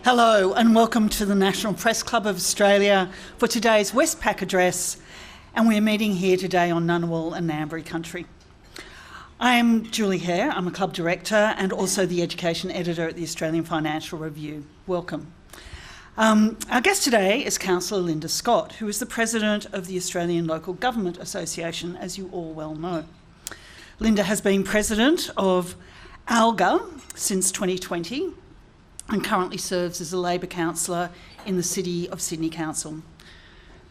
Hello and welcome to the National Press Club of Australia for today's Westpac address, and we're meeting here today on Ngunnawal and Ngambri country. I am Julie Hare, I'm a club director and also the education editor at the Australian Financial Review. Welcome. Our guest today is Councillor Linda Scott, who is the President of the Australian Local Government Association, as you all well know. Linda has been President of ALGA since 2020 and currently serves as a Labor councillor in the City of Sydney Council.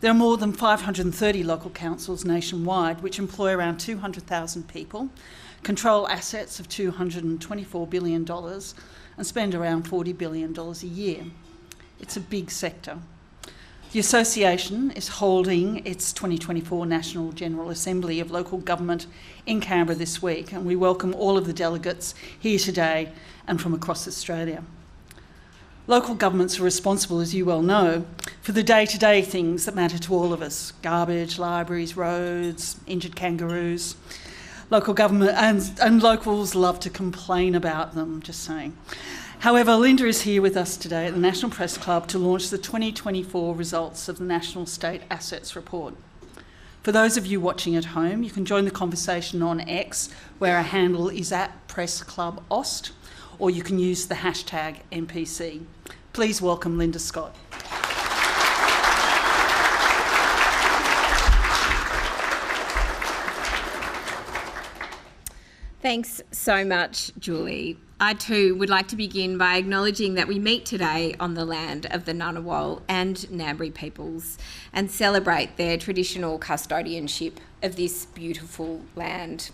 There are more than 530 local councils nationwide which employ around 200,000 people, control assets of $224 billion and spend around $40 billion a year. It's a big sector. The association is holding its 2024 National General Assembly of Local Government in Canberra this week, and we welcome all of the delegates here today and from across Australia. Local governments are responsible, as you well know, for the day-to-day things that matter to all of us: garbage, libraries, roads, injured kangaroos. Local government and locals love to complain about them, just saying. However, Linda is here with us today at the National Press Club to launch the 2024 results of the National State Assets Report. For those of you watching at home, you can join the conversation on X, where our handle is @PressClubAust, or you can use the hashtag NPC. Please welcome Linda Scott. Thanks so much, Julie. I too would like to begin by acknowledging that we meet today on the land of the Ngunnawal and Ngambri peoples and celebrate their traditional custodianship of this beautiful land.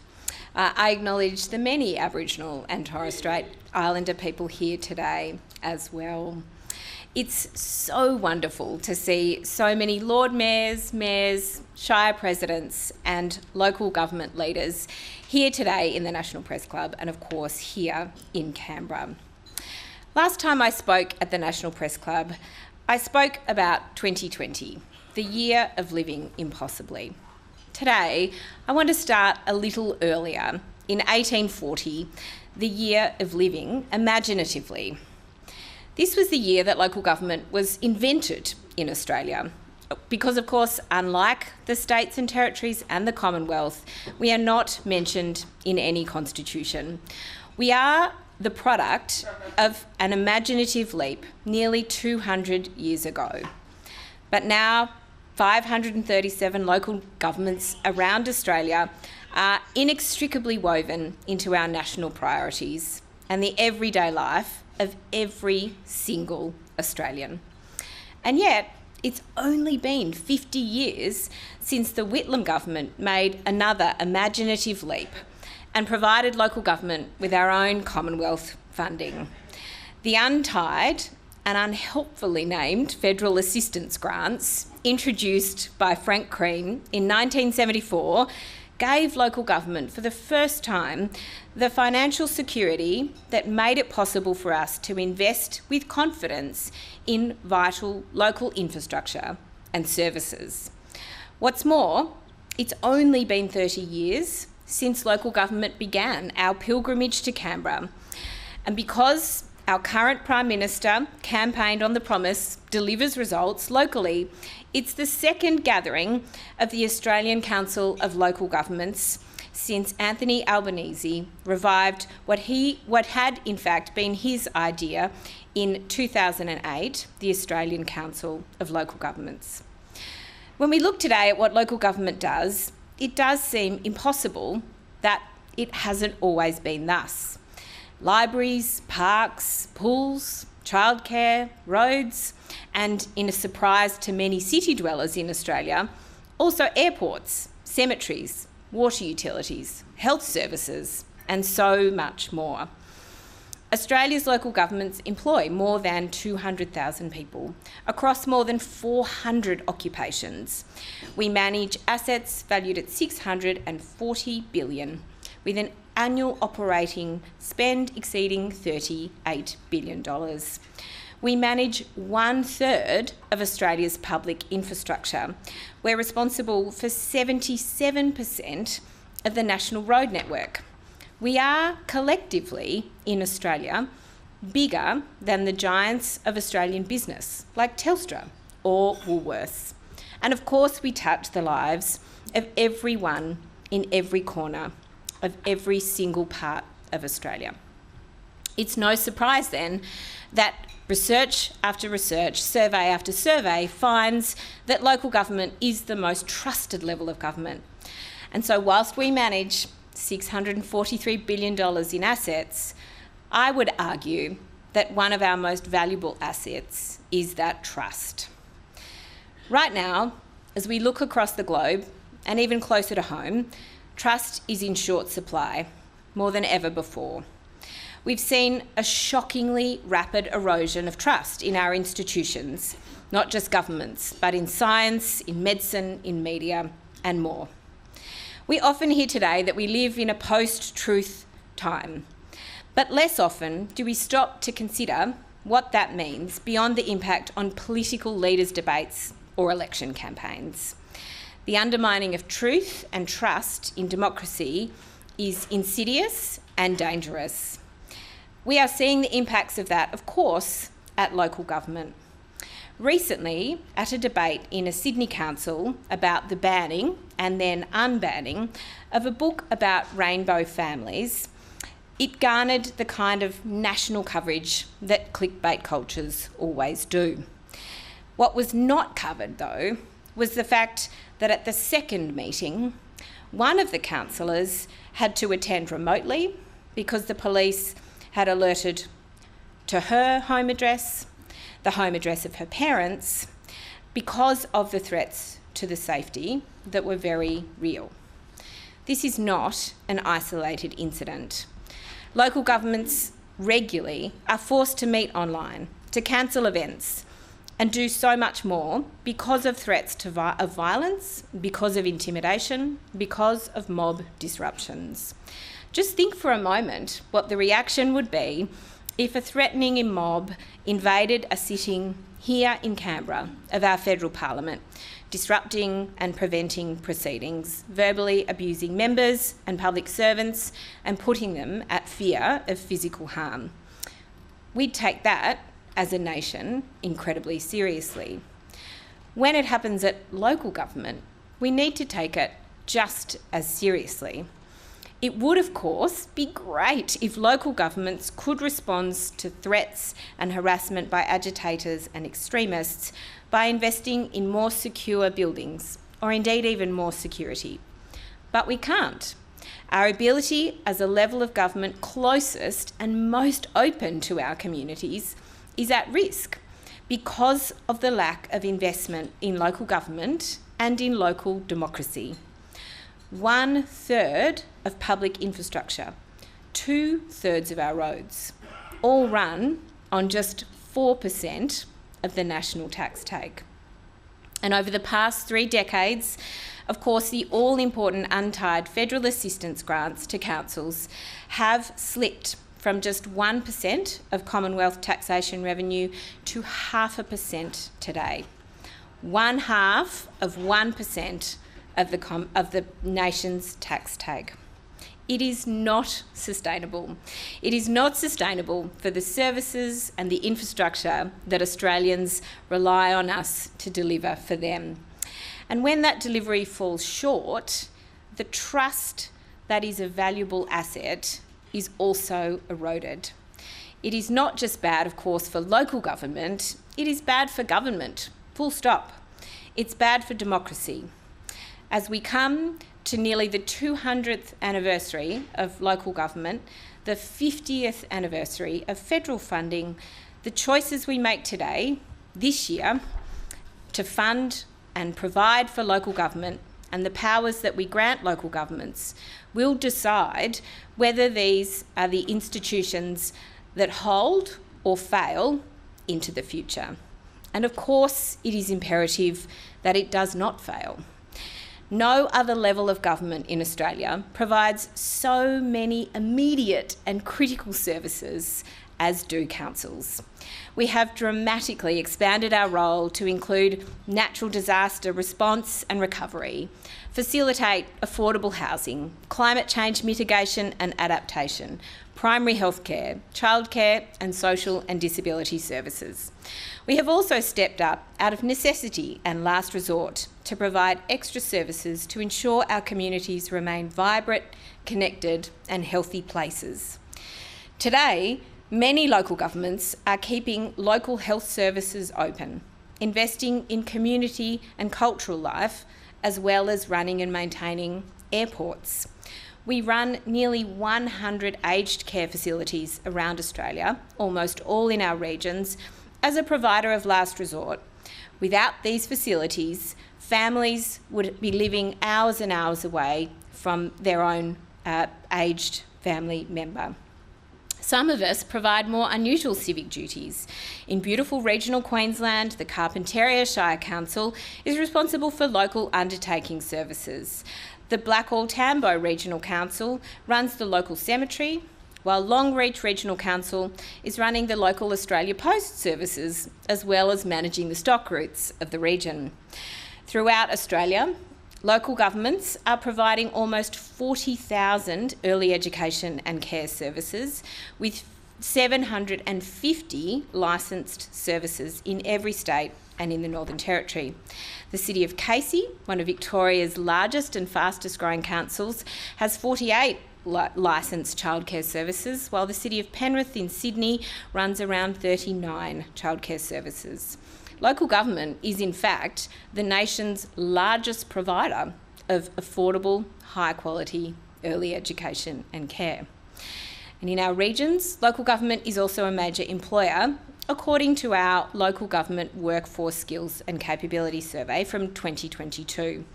I acknowledge the many Aboriginal and Torres Strait Islander people here today as well. It's so wonderful to see so many Lord Mayors, Mayors, Shire Presidents and local government leaders here today in the National Press Club and of course here in Canberra. Last time I spoke at the National Press Club, I spoke about 2020, the year of living impossibly. Today, I want to start a little earlier, in 1840, the year of living imaginatively. This was the year that local government was invented in Australia, because of course, unlike the states and territories and the Commonwealth, we are not mentioned in any constitution. We are the product of an imaginative leap nearly 200 years ago. But now, 537 local governments around Australia are inextricably woven into our national priorities and the everyday life of every single Australian. And yet, it's only been 50 years since the Whitlam government made another imaginative leap and provided local government with our own Commonwealth funding. The untied and unhelpfully named federal assistance grants, introduced by Frank Crean in 1974, gave local government for the first time the financial security that made it possible for us to invest with confidence in vital local infrastructure and services. What's more, it's only been 30 years since local government began our pilgrimage to Canberra, and because our current Prime Minister campaigned on the promise delivers results locally, it's the second gathering of the Australian Council of Local Governments since Anthony Albanese revived what had in fact been his idea in 2008, the Australian Council of Local Governments. When we look today at what local government does, it does seem impossible that it hasn't always been thus. Libraries, parks, pools, childcare, roads, and in a surprise to many city dwellers in Australia, also airports, cemeteries, water utilities, health services, and so much more. Australia's local governments employ more than 200,000 people across more than 400 occupations. We manage assets valued at $640 billion, with an annual operating spend exceeding $38 billion. We manage 1/3 of Australia's public infrastructure. We're responsible for 77% of the national road network. We are collectively, in Australia, bigger than the giants of Australian business, like Telstra or Woolworths. And of course, we touch the lives of everyone in every corner of every single part of Australia. It's no surprise then that research after research, survey after survey finds that local government is the most trusted level of government. And so whilst we manage $643 billion in assets, I would argue that one of our most valuable assets is that trust. Right now, as we look across the globe, and even closer to home, trust is in short supply, more than ever before. We've seen a shockingly rapid erosion of trust in our institutions, not just governments, but in science, in medicine, in media, and more. We often hear today that we live in a post-truth time, but less often do we stop to consider what that means beyond the impact on political leaders' debates or election campaigns. The undermining of truth and trust in democracy is insidious and dangerous. We are seeing the impacts of that, of course, at local government. Recently, at a debate in a Sydney council about the banning and then unbanning of a book about rainbow families, it garnered the kind of national coverage that clickbait cultures always do. What was not covered, though, was the fact that at the second meeting, one of the councillors had to attend remotely because the police had alerted to her home address, the home address of her parents, because of the threats to the safety that were very real. This is not an isolated incident. Local governments regularly are forced to meet online, to cancel events, and do so much more because of threats of violence, because of intimidation, because of mob disruptions. Just think for a moment what the reaction would be if a threatening mob invaded a sitting here in Canberra of our federal parliament, disrupting and preventing proceedings, verbally abusing members and public servants and putting them at fear of physical harm. We'd take that as a nation incredibly seriously. When it happens at local government, we need to take it just as seriously. It would, of course, be great if local governments could respond to threats and harassment by agitators and extremists by investing in more secure buildings, or indeed even more security. But we can't. Our ability as a level of government closest and most open to our communities is at risk because of the lack of investment in local government and in local democracy. 1/3 of public infrastructure, 2/3 of our roads, all run on just 4% of the national tax take. And over the past 3 decades, of course, the all-important untied federal assistance grants to councils have slipped from just 1% of Commonwealth taxation revenue to 0.5% today. 1/2% of the nation's tax take. It is not sustainable. It is not sustainable for the services and the infrastructure that Australians rely on us to deliver for them. And when that delivery falls short, the trust that is a valuable asset is also eroded. It is not just bad, of course, for local government, it is bad for government, full stop. It's bad for democracy. As we come to nearly the 200th anniversary of local government, the 50th anniversary of federal funding, the choices we make today, this year, to fund and provide for local government and the powers that we grant local governments will decide whether these are the institutions that hold or fail into the future. And of course, it is imperative that it does not fail. No other level of government in Australia provides so many immediate and critical services as do councils. We have dramatically expanded our role to include natural disaster response and recovery, facilitate affordable housing, climate change mitigation and adaptation, primary healthcare, childcare and social and disability services. We have also stepped up out of necessity and last resort to provide extra services to ensure our communities remain vibrant, connected and healthy places. Today, many local governments are keeping local health services open, investing in community and cultural life, as well as running and maintaining airports. We run nearly 100 aged care facilities around Australia, almost all in our regions, as a provider of last resort. Without these facilities, families would be living hours and hours away from their own aged family member. Some of us provide more unusual civic duties. In beautiful regional Queensland, the Carpentaria Shire Council is responsible for local undertaking services. The Blackall-Tambo Regional Council runs the local cemetery, while Longreach Regional Council is running the local Australia Post services, as well as managing the stock routes of the region. Throughout Australia, local governments are providing almost 40,000 early education and care services, with 750 licensed services in every state and in the Northern Territory. The City of Casey, one of Victoria's largest and fastest growing councils, has 48 licensed childcare services, while the City of Penrith in Sydney runs around 39 childcare services. Local government is in fact the nation's largest provider of affordable, high quality early education and care. And in our regions, local government is also a major employer, according to our Local Government Workforce Skills and Capability Survey from 2022.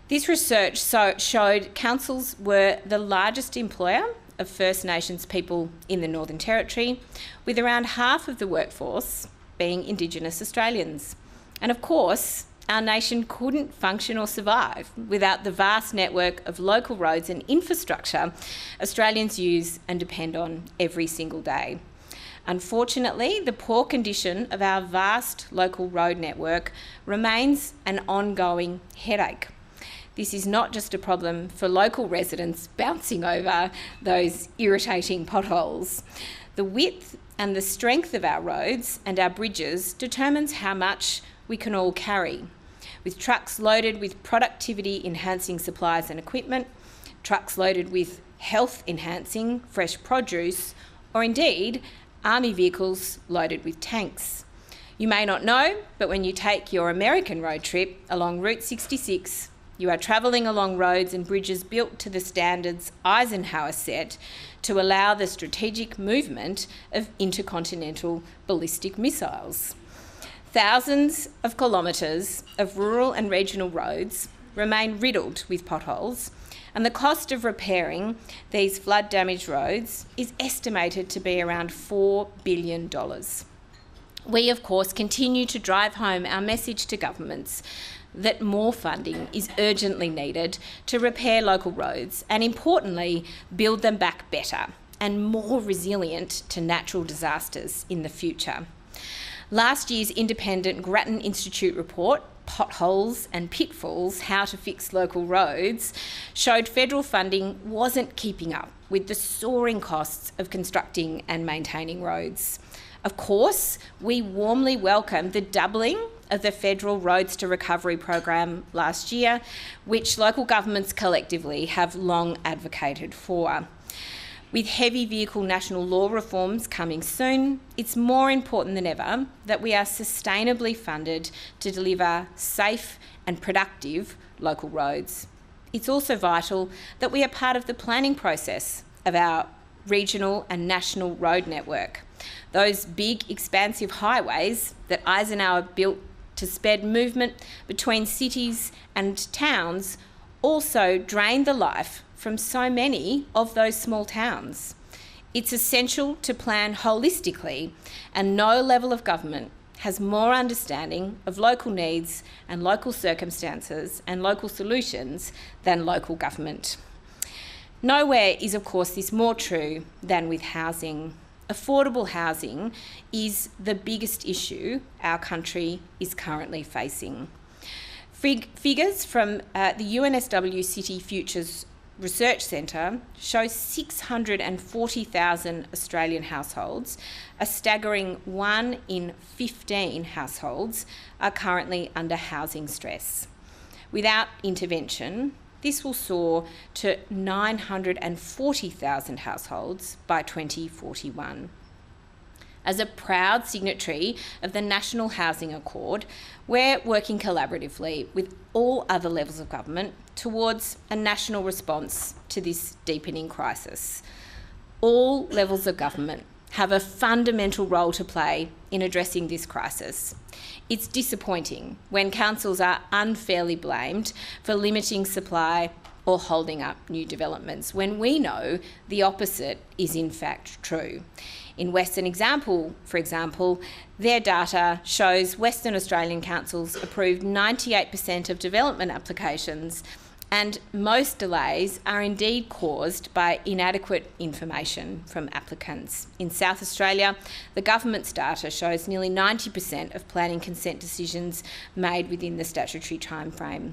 This research showed councils were the largest employer of First Nations people in the Northern Territory, with around half of the workforce being Indigenous Australians. And of course, our nation couldn't function or survive without the vast network of local roads and infrastructure Australians use and depend on every single day. Unfortunately, the poor condition of our vast local road network remains an ongoing headache. This is not just a problem for local residents bouncing over those irritating potholes. The width and the strength of our roads and our bridges determines how much we can all carry. With trucks loaded with productivity-enhancing supplies and equipment, trucks loaded with health-enhancing fresh produce, or indeed, army vehicles loaded with tanks. You may not know, but when you take your American road trip along Route 66, you are travelling along roads and bridges built to the standards Eisenhower set to allow the strategic movement of intercontinental ballistic missiles. Thousands of kilometres of rural and regional roads remain riddled with potholes, and the cost of repairing these flood-damaged roads is estimated to be around $4 billion. We, of course, continue to drive home our message to governments that more funding is urgently needed to repair local roads and, importantly, build them back better and more resilient to natural disasters in the future. Last year's independent Grattan Institute report, Potholes and Pitfalls, How to Fix Local Roads, showed federal funding wasn't keeping up with the soaring costs of constructing and maintaining roads. Of course, we warmly welcome the doubling of the federal Roads to Recovery program last year, which local governments collectively have long advocated for. With heavy vehicle national law reforms coming soon, it's more important than ever that we are sustainably funded to deliver safe and productive local roads. It's also vital that we are part of the planning process of our regional and national road network. Those big, expansive highways that Eisenhower built to sped movement between cities and towns also drain the life from so many of those small towns. It's essential to plan holistically, and no level of government has more understanding of local needs and local circumstances and local solutions than local government. Nowhere is, of course, this more true than with housing. affordable housing is the biggest issue our country is currently facing. Figures from the UNSW City Futures Research Centre show 640,000 Australian households, a staggering 1 in 15 households, are currently under housing stress. Without intervention, this will soar to 940,000 households by 2041. As a proud signatory of the National Housing Accord, we're working collaboratively with all other levels of government towards a national response to this deepening crisis. All levels of government have a fundamental role to play in addressing this crisis. It's disappointing when councils are unfairly blamed for limiting supply or holding up new developments, when we know the opposite is in fact true. In Western Example, for example, their data shows Western Australian councils approved 98% of development applications, and most delays are indeed caused by inadequate information from applicants. In South Australia, the government's data shows nearly 90% of planning consent decisions made within the statutory timeframe.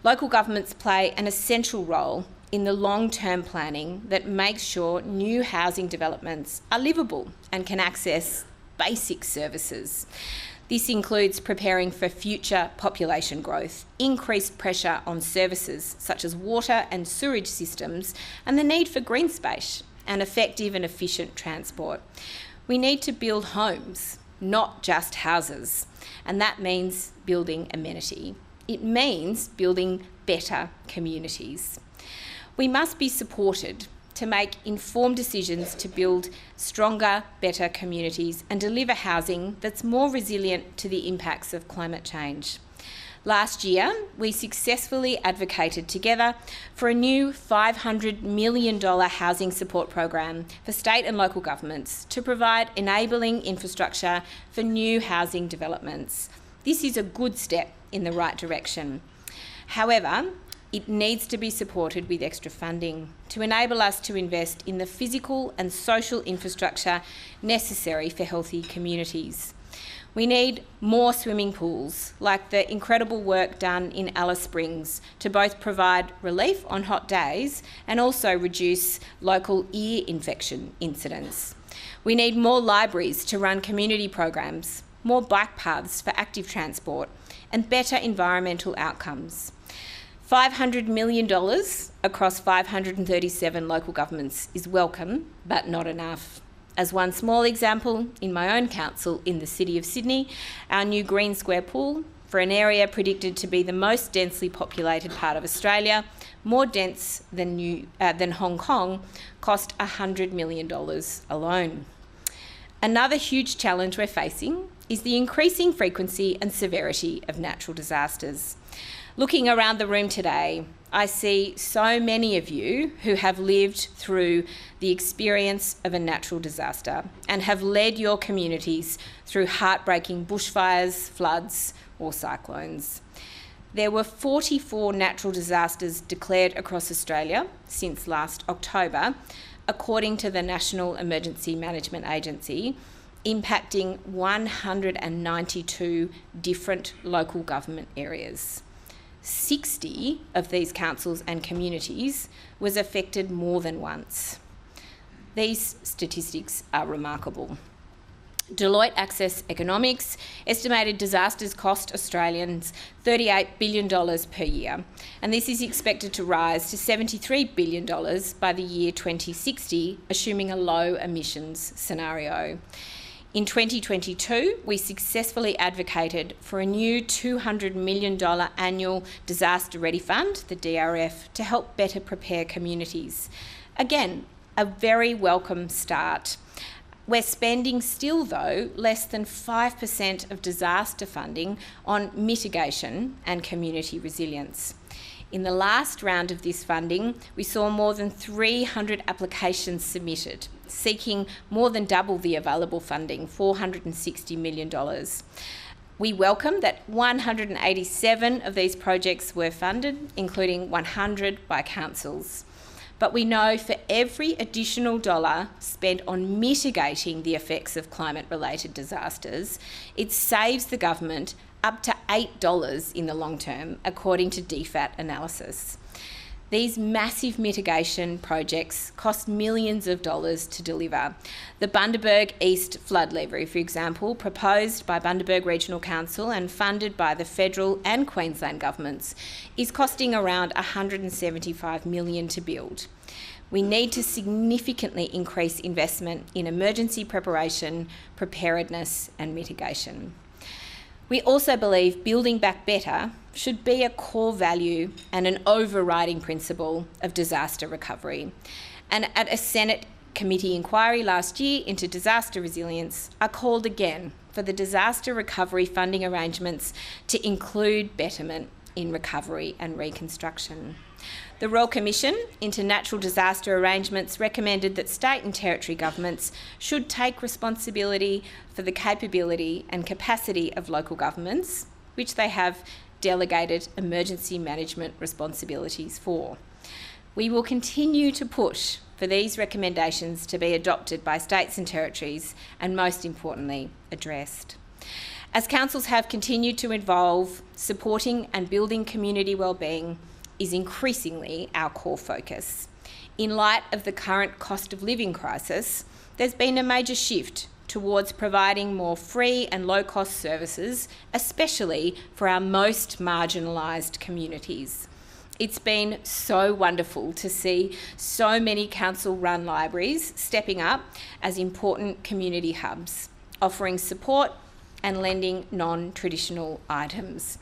Local governments play an essential role in the long-term planning that makes sure new housing developments are livable and can access basic services. This includes preparing for future population growth, increased pressure on services such as water and sewerage systems, and the need for green space and effective and efficient transport. We need to build homes, not just houses, and that means building amenity. It means building better communities. We must be supported to make informed decisions to build stronger, better communities and deliver housing that's more resilient to the impacts of climate change. Last year, we successfully advocated together for a new $500 million housing support program for state and local governments to provide enabling infrastructure for new housing developments. This is a good step in the right direction. However, it needs to be supported with extra funding to enable us to invest in the physical and social infrastructure necessary for healthy communities. We need more swimming pools, like the incredible work done in Alice Springs, to both provide relief on hot days and also reduce local ear infection incidents. We need more libraries to run community programs, more bike paths for active transport, and better environmental outcomes. $500 million across 537 local governments is welcome, but not enough. As one small example, in my own council in the City of Sydney, our new Green Square pool, for an area predicted to be the most densely populated part of Australia, more dense than Hong Kong, cost $100 million alone. Another huge challenge we're facing is the increasing frequency and severity of natural disasters. Looking around the room today, I see so many of you who have lived through the experience of a natural disaster and have led your communities through heartbreaking bushfires, floods, or cyclones. There were 44 natural disasters declared across Australia since last October, according to the National Emergency Management Agency, impacting 192 different local government areas. 60 of these councils and communities was affected more than once. These statistics are remarkable. Deloitte Access Economics estimated disasters cost Australians $38 billion per year, and this is expected to rise to $73 billion by the year 2060, assuming a low emissions scenario. In 2022, we successfully advocated for a new $200 million annual Disaster Ready Fund, the DRF, to help better prepare communities. Again, a very welcome start. We're spending still, though, less than 5% of disaster funding on mitigation and community resilience. In the last round of this funding, we saw more than 300 applications submitted, seeking more than double the available funding, $460 million. We welcome that 187 of these projects were funded, including 100 by councils. But we know for every additional dollar spent on mitigating the effects of climate-related disasters, it saves the government up to $8 in the long term, according to DFAT analysis. These massive mitigation projects cost millions of dollars to deliver. The Bundaberg East flood levy, for example, proposed by Bundaberg Regional Council and funded by the federal and Queensland governments, is costing around $175 million to build. We need to significantly increase investment in emergency preparation, preparedness and mitigation. We also believe building back better should be a core value and an overriding principle of disaster recovery. And at a Senate committee inquiry last year into disaster resilience, I called again for the disaster recovery funding arrangements to include betterment in recovery and reconstruction. The Royal Commission into Natural Disaster Arrangements recommended that state and territory governments should take responsibility for the capability and capacity of local governments, which they have delegated emergency management responsibilities for. We will continue to push for these recommendations to be adopted by states and territories and, most importantly, addressed. As councils have continued to evolve, supporting and building community wellbeing is increasingly our core focus. In light of the current cost of living crisis, there's been a major shift towards providing more free and low-cost services, especially for our most marginalised communities. It's been so wonderful to see so many council-run libraries stepping up as important community hubs, offering support and lending non-traditional items.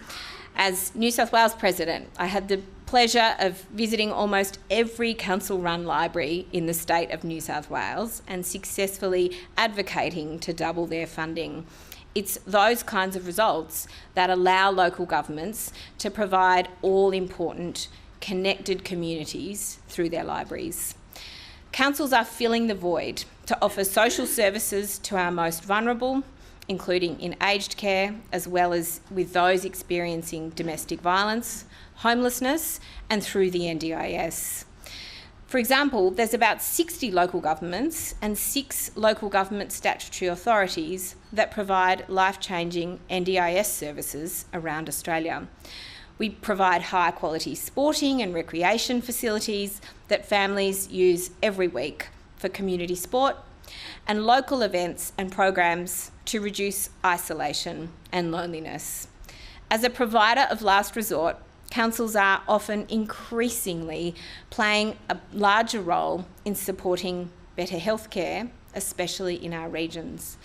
As New South Wales President, I had the pleasure of visiting almost every council-run library in the state of New South Wales and successfully advocating to double their funding. It's those kinds of results that allow local governments to provide all-important connected communities through their libraries. Councils are filling the void to offer social services to our most vulnerable, including in aged care, as well as with those experiencing domestic violence, homelessness, and through the NDIS. For example, there's about 60 local governments and 6 local government statutory authorities that provide life-changing NDIS services around Australia. We provide high-quality sporting and recreation facilities that families use every week for community sport, and local events and programs to reduce isolation and loneliness. As a provider of last resort, councils are often increasingly playing a larger role in supporting better healthcare, especially in our regions.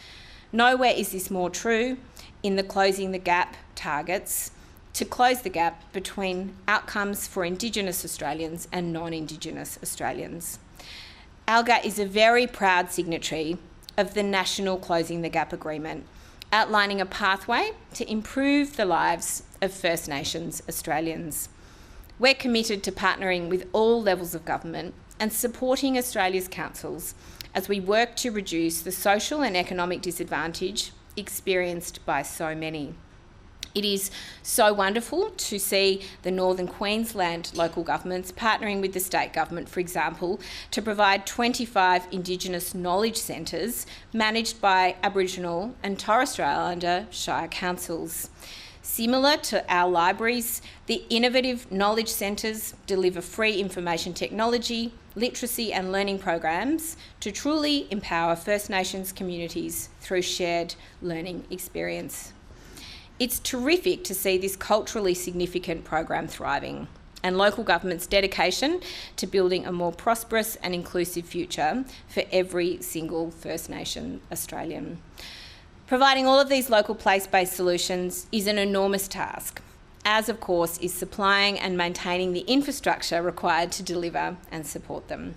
Nowhere is this more true in the Closing the Gap targets to close the gap between outcomes for Indigenous Australians and non-Indigenous Australians. ALGA is a very proud signatory of the National Closing the Gap Agreement, outlining a pathway to improve the lives of First Nations Australians. We're committed to partnering with all levels of government and supporting Australia's councils as we work to reduce the social and economic disadvantage experienced by so many. It is so wonderful to see the Northern Queensland local governments partnering with the state government, for example, to provide 25 Indigenous knowledge centres managed by Aboriginal and Torres Strait Islander Shire councils. Similar to our libraries, the innovative knowledge centres deliver free information technology, literacy and learning programs to truly empower First Nations communities through shared learning experience. It's terrific to see this culturally significant program thriving and local government's dedication to building a more prosperous and inclusive future for every single First Nation Australian. Providing all of these local place-based solutions is an enormous task, as of course is supplying and maintaining the infrastructure required to deliver and support them.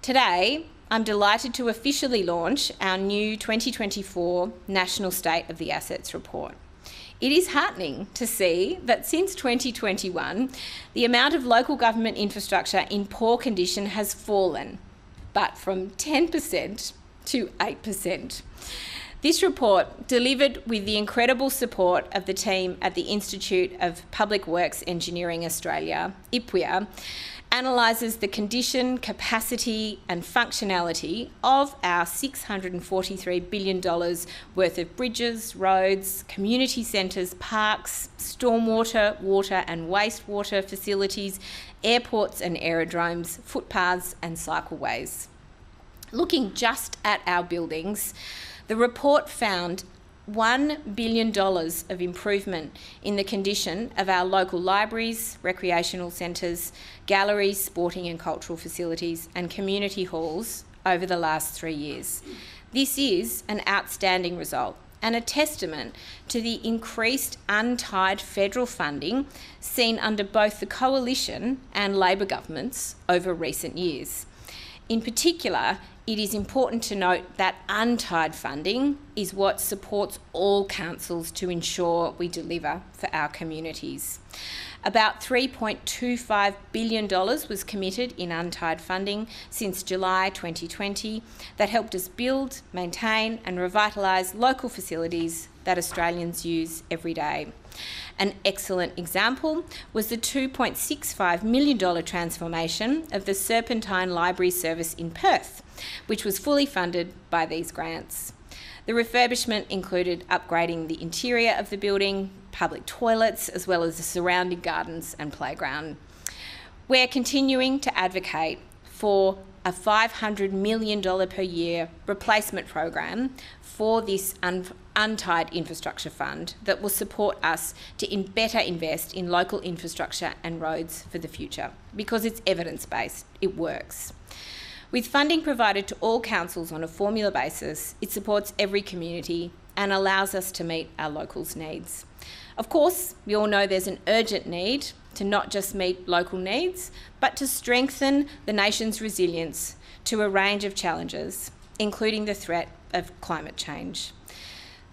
Today, I'm delighted to officially launch our new 2024 National State of the Assets Report. It is heartening to see that since 2021, the amount of local government infrastructure in poor condition has fallen, but from 10% to 8%. This report, delivered with the incredible support of the team at the Institute of Public Works Engineering Australia, IPWEA, analyses the condition, capacity and functionality of our $643 billion worth of bridges, roads, community centres, parks, stormwater, water and wastewater facilities, airports and aerodromes, footpaths and cycleways. Looking just at our buildings, the report found $1 billion of improvement in the condition of our local libraries, recreational centres, galleries, sporting and cultural facilities and community halls over the last 3 years. This is an outstanding result and a testament to the increased untied federal funding seen under both the Coalition and Labor governments over recent years. In particular, it is important to note that untied funding is what supports all councils to ensure we deliver for our communities. About $3.25 billion was committed in untied funding since July 2020 that helped us build, maintain and revitalise local facilities that Australians use every day. An excellent example was the $2.65 million transformation of the Serpentine Library Service in Perth, which was fully funded by these grants. The refurbishment included upgrading the interior of the building, public toilets, as well as the surrounding gardens and playground. We're continuing to advocate for a $500 million per year replacement program for this untied infrastructure fund that will support us to better invest in local infrastructure and roads for the future, because it's evidence-based, it works. With funding provided to all councils on a formula basis, it supports every community and allows us to meet our locals' needs. Of course, we all know there's an urgent need to not just meet local needs, but to strengthen the nation's resilience to a range of challenges, including the threat of climate change.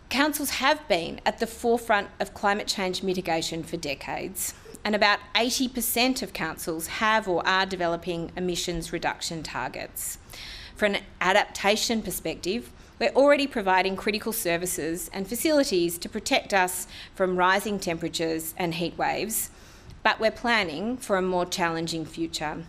Councils have been at the forefront of climate change mitigation for decades, and about 80% of councils have or are developing emissions reduction targets. From an adaptation perspective, we're already providing critical services and facilities to protect us from rising temperatures and heat waves, but we're planning for a more challenging future.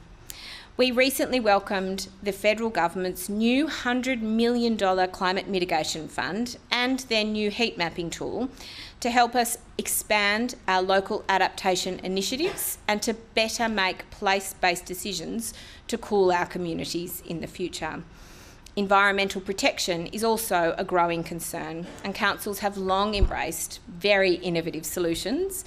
We recently welcomed the federal government's new $100 million climate mitigation fund and their new heat mapping tool to help us expand our local adaptation initiatives and to better make place-based decisions to cool our communities in the future. Environmental protection is also a growing concern, and councils have long embraced very innovative solutions.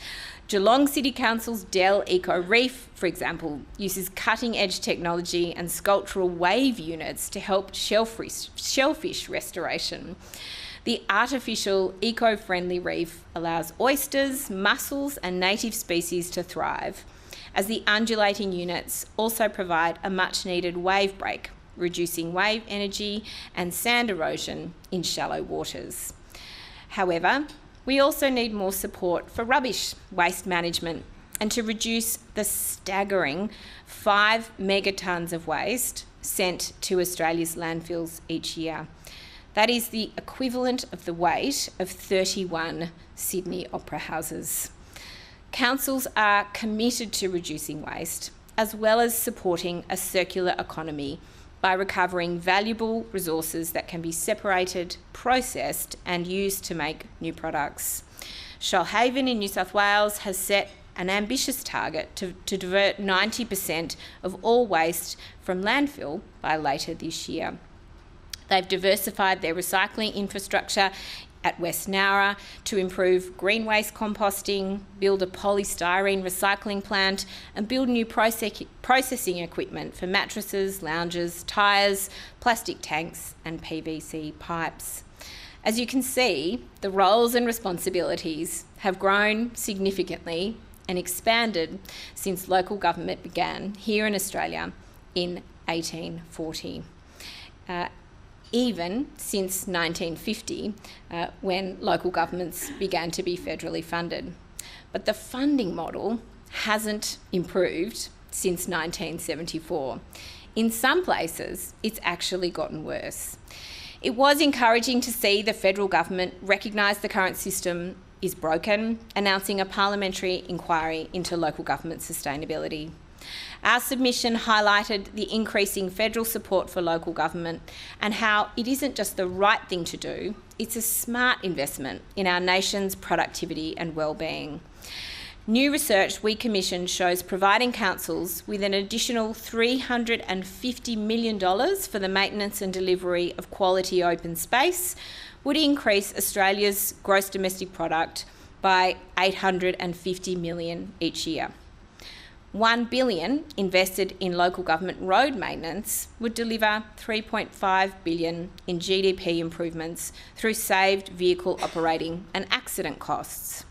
Geelong City Council's Dell Eco Reef, for example, uses cutting-edge technology and sculptural wave units to help shellfish restoration. The artificial eco-friendly reef allows oysters, mussels and native species to thrive, as the undulating units also provide a much-needed wave break, reducing wave energy and sand erosion in shallow waters. However, we also need more support for rubbish waste management and to reduce the staggering 5 megatons of waste sent to Australia's landfills each year. That is the equivalent of the weight of 31 Sydney Opera houses. Councils are committed to reducing waste, as well as supporting a circular economy by recovering valuable resources that can be separated, processed and used to make new products. Shoalhaven in New South Wales has set an ambitious target to divert 90% of all waste from landfill by later this year. They've diversified their recycling infrastructure at West Nowra to improve green waste composting, build a polystyrene recycling plant and build new processing equipment for mattresses, lounges, tyres, plastic tanks and PVC pipes. As you can see, the roles and responsibilities have grown significantly and expanded since local government began here in Australia in 1840. Even since 1950, when local governments began to be federally funded. But the funding model hasn't improved since 1974. In some places, it's actually gotten worse. It was encouraging to see the federal government recognise the current system is broken, announcing a parliamentary inquiry into local government sustainability. Our submission highlighted the increasing federal support for local government and how it isn't just the right thing to do, it's a smart investment in our nation's productivity and wellbeing. New research we commissioned shows providing councils with an additional $350 million for the maintenance and delivery of quality open space would increase Australia's gross domestic product by $850 million each year. $1 billion invested in local government road maintenance would deliver $3.5 billion in GDP improvements through saved vehicle operating and accident costs.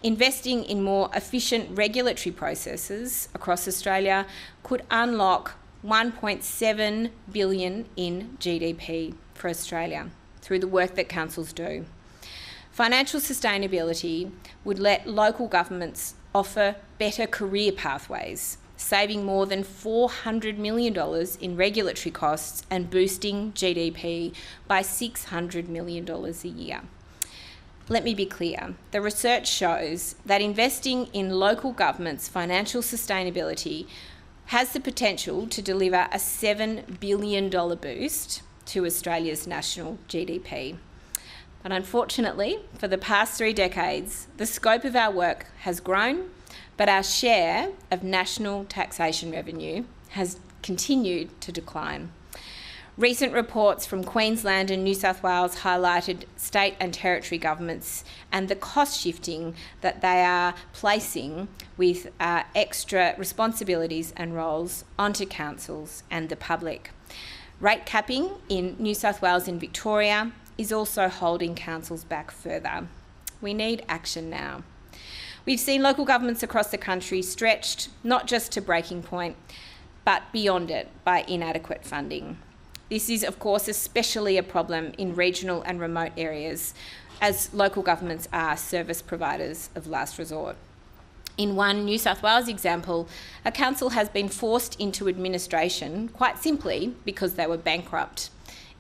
Investing in more efficient regulatory processes across Australia could unlock $1.7 billion in GDP for Australia through the work that councils do. Financial sustainability would let local governments offer better career pathways, saving more than $400 million in regulatory costs and boosting GDP by $600 million a year. Let me be clear, the research shows that investing in local government's financial sustainability has the potential to deliver a $7 billion boost to Australia's national GDP. But unfortunately, for the past 3 decades, the scope of our work has grown, but our share of national taxation revenue has continued to decline. Recent reports from Queensland and New South Wales highlighted state and territory governments and the cost shifting that they are placing with extra responsibilities and roles onto councils and the public. Rate capping in New South Wales and Victoria is also holding councils back further. We need action now. We've seen local governments across the country stretched not just to breaking point, but beyond it by inadequate funding. This is, of course, especially a problem in regional and remote areas, as local governments are service providers of last resort. In one New South Wales example, a council has been forced into administration quite simply because they were bankrupt.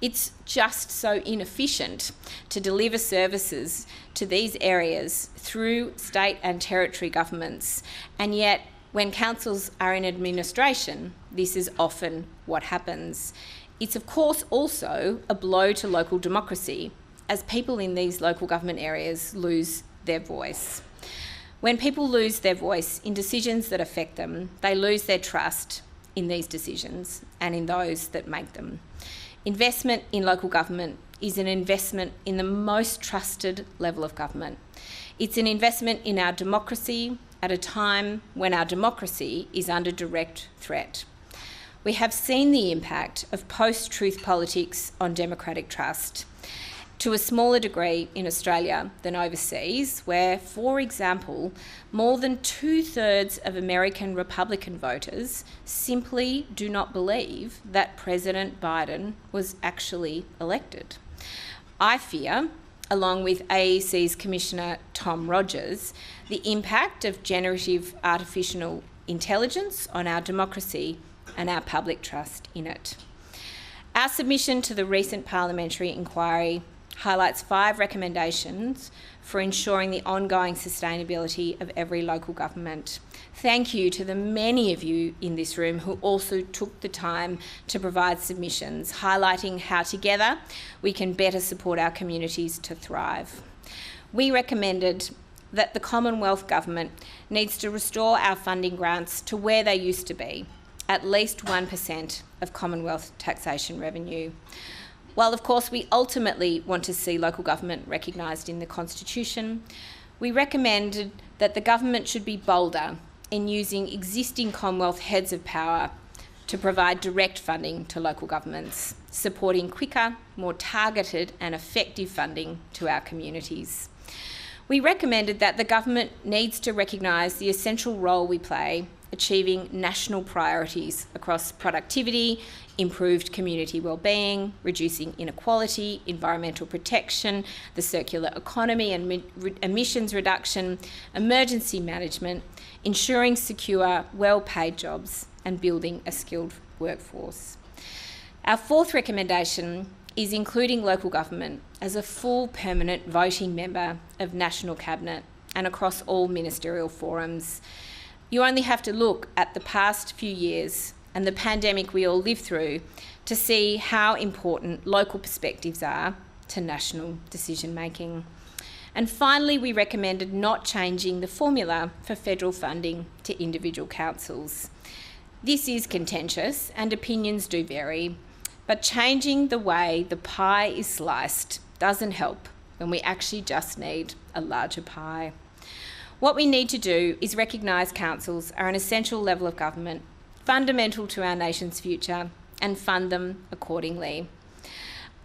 It's just so inefficient to deliver services to these areas through state and territory governments, and yet when councils are in administration, this is often what happens. It's of course also a blow to local democracy, as people in these local government areas lose their voice. When people lose their voice in decisions that affect them, they lose their trust in these decisions and in those that make them. Investment in local government is an investment in the most trusted level of government. It's an investment in our democracy at a time when our democracy is under direct threat. We have seen the impact of post-truth politics on democratic trust, to a smaller degree in Australia than overseas, where, for example, more than 2/3 of American Republican voters simply do not believe that President Biden was actually elected. I fear, along with AEC's Commissioner Tom Rogers, the impact of generative artificial intelligence on our democracy and our public trust in it. Our submission to the recent parliamentary inquiry highlights 5 recommendations for ensuring the ongoing sustainability of every local government. Thank you to the many of you in this room who also took the time to provide submissions, highlighting how together we can better support our communities to thrive. We recommended that the Commonwealth Government needs to restore our funding grants to where they used to be, at least 1% of Commonwealth taxation revenue. While, of course, we ultimately want to see local government recognised in the Constitution, we recommended that the government should be bolder in using existing Commonwealth heads of power to provide direct funding to local governments, supporting quicker, more targeted and effective funding to our communities. We recommended that the government needs to recognise the essential role we play achieving national priorities across productivity, improved community wellbeing, reducing inequality, environmental protection, the circular economy and emissions reduction, emergency management, ensuring secure, well-paid jobs and building a skilled workforce. Our 4th recommendation is including local government as a full permanent voting member of National Cabinet and across all ministerial forums. You only have to look at the past few years and the pandemic we all lived through to see how important local perspectives are to national decision making. And finally, we recommended not changing the formula for federal funding to individual councils. This is contentious and opinions do vary, but changing the way the pie is sliced doesn't help when we actually just need a larger pie. What we need to do is recognise councils are an essential level of government, fundamental to our nation's future, and fund them accordingly.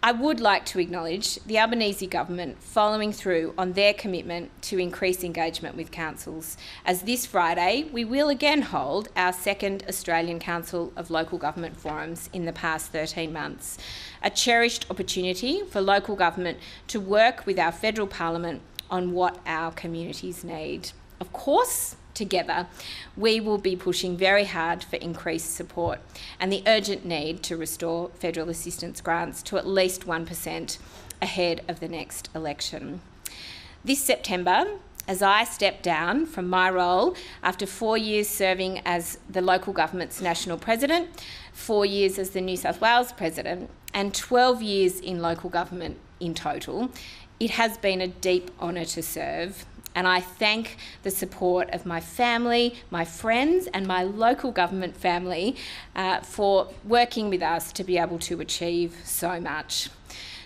I would like to acknowledge the Albanese government following through on their commitment to increase engagement with councils, as this Friday we will again hold our second Australian Council of Local Government forums in the past 13 months, a cherished opportunity for local government to work with our federal parliament on what our communities need. Of course, together, we will be pushing very hard for increased support and the urgent need to restore federal assistance grants to at least 1% ahead of the next election. This September, as I step down from my role after 4 years serving as the local government's national president, 4 years as the New South Wales president, and 12 years in local government in total, it has been a deep honour to serve. And I thank the support of my family, my friends and my local government family for working with us to be able to achieve so much.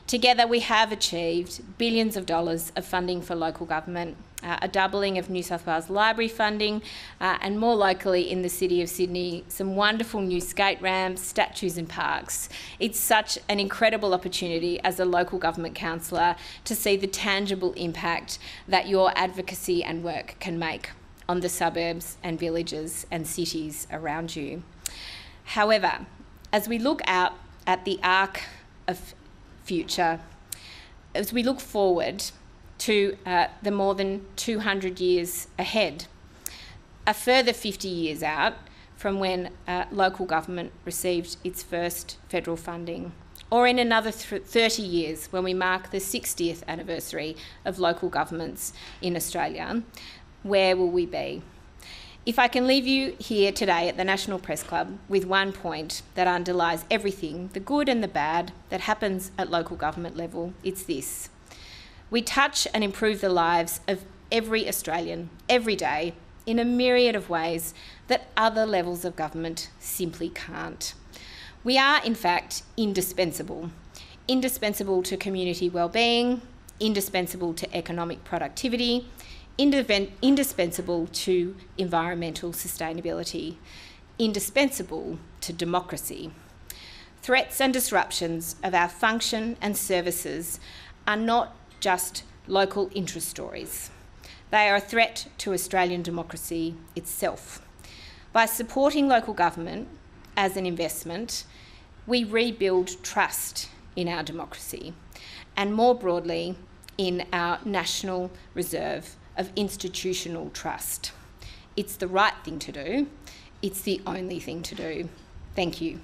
Together we have achieved billions of dollars of funding for local government, a doubling of New South Wales library funding, and more locally in the City of Sydney, some wonderful new skate ramps, statues and parks. It's such an incredible opportunity as a local government councillor to see the tangible impact that your advocacy and work can make on the suburbs and villages and cities around you. However, as we look out at the arc of future, as we look forward to the more than 200 years ahead, a further 50 years out from when local government received its first federal funding, or in another 30 years when we mark the 60th anniversary of local governments in Australia, where will we be? If I can leave you here today at the National Press Club with one point that underlies everything, the good and the bad, that happens at local government level, it's this. We touch and improve the lives of every Australian, every day, in a myriad of ways that other levels of government simply can't. We are, in fact, indispensable. Indispensable to community wellbeing, indispensable to economic productivity, indispensable to environmental sustainability, indispensable to democracy. Threats and disruptions of our function and services are not just local interest stories. They are a threat to Australian democracy itself. By supporting local government as an investment, we rebuild trust in our democracy and more broadly in our national reserve of institutional trust. It's the right thing to do. It's the only thing to do. Thank you.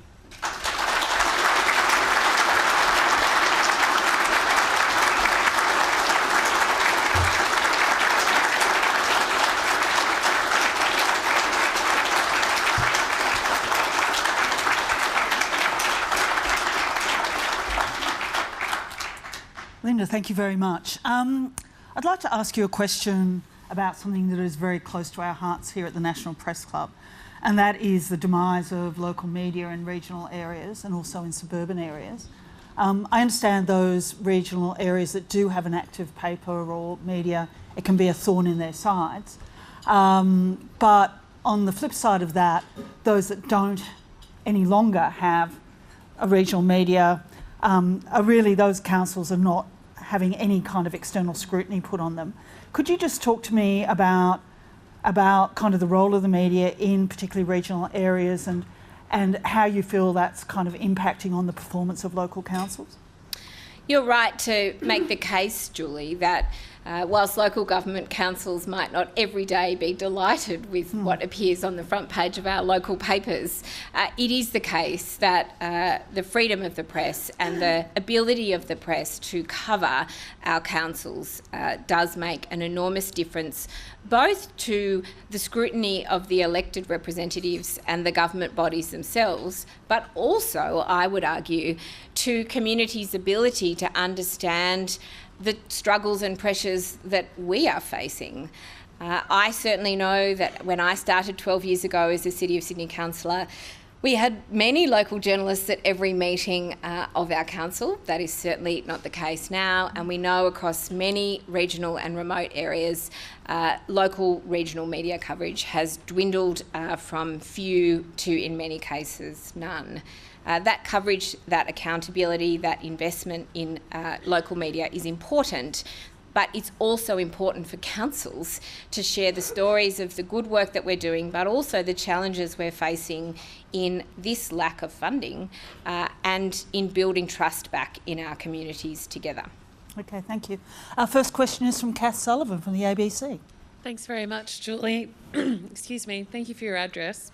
Linda, thank you very much. I'd like to ask you a question about something that is very close to our hearts here at the National Press Club, and that is the demise of local media in regional areas and also in suburban areas. I understand those regional areas that do have an active paper or media, it can be a thorn in their sides. But on the flip side of that, those that don't any longer have a regional media, are really those councils are not having any kind of external scrutiny put on them. Could you just talk to me about kind of the role of the media in particularly regional areas and how you feel that's kind of impacting on the performance of local councils? You're right to make the case, Julie, that Whilst local government councils might not every day be delighted with what appears on the front page of our local papers, it is the case that the freedom of the press and the ability of the press to cover our councils does make an enormous difference, both to the scrutiny of the elected representatives and the government bodies themselves, but also, I would argue, to communities' ability to understand the struggles and pressures that we are facing. I certainly know that when I started 12 years ago as a City of Sydney councillor, we had many local journalists at every meeting of our council. That is certainly not the case now, and we know across many regional and remote areas, local regional media coverage has dwindled from few to, in many cases, none. That coverage, that accountability, that investment in local media is important, but it's also important for councils to share the stories of the good work that we're doing, but also the challenges we're facing in this lack of funding and in building trust back in our communities together. Okay, thank you. Our first question is from Kath Sullivan from the ABC. Thanks very much, Julie. Excuse me. Thank you for your address.